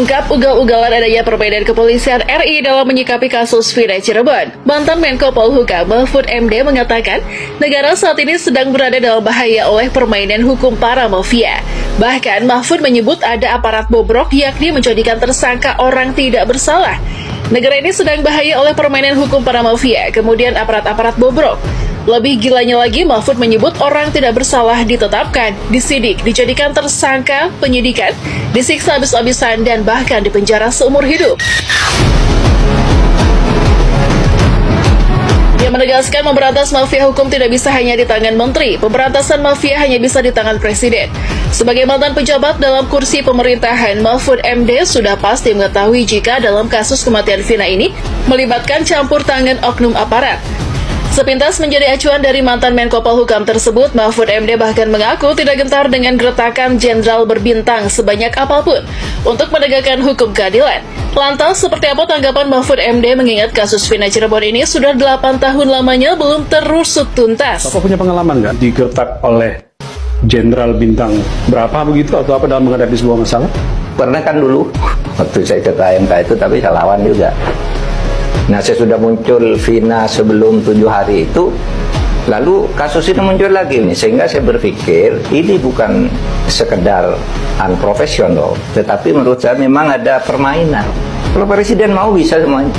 mengungkap ugal-ugalan adanya perbedaan kepolisian RI dalam menyikapi kasus Vina Cirebon. Mantan Menko Polhukam Mahfud MD mengatakan, negara saat ini sedang berada dalam bahaya oleh permainan hukum para mafia. Bahkan Mahfud menyebut ada aparat bobrok yakni menjadikan tersangka orang tidak bersalah. Negara ini sedang bahaya oleh permainan hukum para mafia, kemudian aparat-aparat bobrok. Lebih gilanya lagi, Mahfud menyebut orang tidak bersalah ditetapkan, disidik, dijadikan tersangka, penyidikan, disiksa habis-habisan, dan bahkan dipenjara seumur hidup. Dia menegaskan memberantas mafia hukum tidak bisa hanya di tangan menteri, pemberantasan mafia hanya bisa di tangan presiden. Sebagai mantan pejabat dalam kursi pemerintahan, Mahfud MD sudah pasti mengetahui jika dalam kasus kematian Vina ini melibatkan campur tangan oknum aparat. Sepintas menjadi acuan dari mantan Menko Polhukam tersebut, Mahfud MD bahkan mengaku tidak gentar dengan gertakan jenderal berbintang sebanyak apapun untuk menegakkan hukum keadilan. Lantas, seperti apa tanggapan Mahfud MD mengingat kasus Vina Cirebon ini sudah 8 tahun lamanya belum terusut tuntas? Bapak punya pengalaman nggak digertak oleh jenderal bintang berapa begitu atau apa dalam menghadapi sebuah masalah? Pernah kan dulu, waktu saya ikut AMK itu, tapi saya lawan juga. Nah, saya sudah muncul Vina sebelum 7 hari itu, lalu kasus ini muncul lagi nih, sehingga saya berpikir ini bukan sekedar unprofesional, tetapi menurut saya memang ada permainan. Kalau presiden mau bisa semuanya.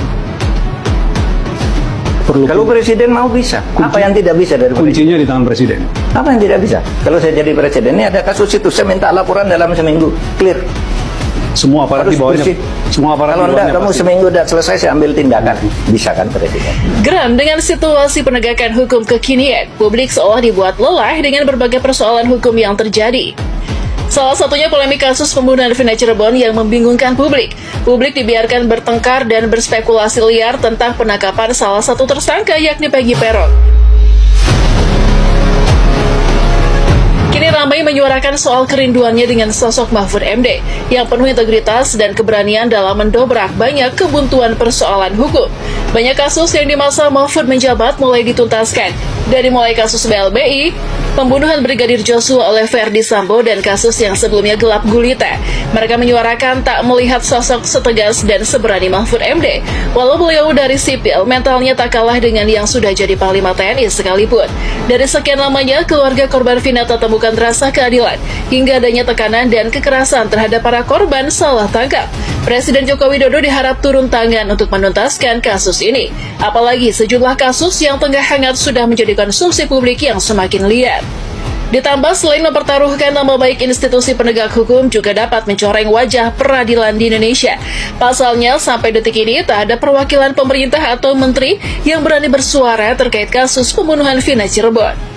Kalau presiden mau bisa, apa yang tidak bisa dari presiden? Kuncinya di tangan presiden. Apa yang tidak bisa? Kalau saya jadi presiden, ini ada kasus itu, saya minta laporan dalam seminggu, clear. Semua aparat di bawahnya. Semua aparat Kalau di bawahnya. enggak, kamu seminggu udah selesai, saya ambil tindakan. Bisa kan presiden? Geram dengan situasi penegakan hukum kekinian, publik seolah dibuat lelah dengan berbagai persoalan hukum yang terjadi. Salah satunya polemik kasus pembunuhan Vina Cirebon yang membingungkan publik. Publik dibiarkan bertengkar dan berspekulasi liar tentang penangkapan salah satu tersangka yakni Peggy Peron. Kini ramai menyuarakan soal kerinduannya dengan sosok Mahfud MD yang penuh integritas dan keberanian dalam mendobrak banyak kebuntuan persoalan hukum. Banyak kasus yang di masa Mahfud menjabat mulai dituntaskan, dari mulai kasus BLBI, pembunuhan Brigadir Joshua oleh Verdi Sambo, dan kasus yang sebelumnya gelap gulita. Mereka menyuarakan tak melihat sosok setegas dan seberani Mahfud MD. Walau beliau dari sipil, mentalnya tak kalah dengan yang sudah jadi Panglima TNI sekalipun. Dari sekian lamanya, keluarga korban Vina tak temukan rasa keadilan, hingga adanya tekanan dan kekerasan terhadap para korban salah tangkap. Presiden Joko Widodo diharap turun tangan untuk menuntaskan kasus ini. Apalagi sejumlah kasus yang tengah hangat sudah menjadi konsumsi publik yang semakin liar. Ditambah selain mempertaruhkan nama baik institusi penegak hukum juga dapat mencoreng wajah peradilan di Indonesia. Pasalnya sampai detik ini tak ada perwakilan pemerintah atau menteri yang berani bersuara terkait kasus pembunuhan Vina Cirebon.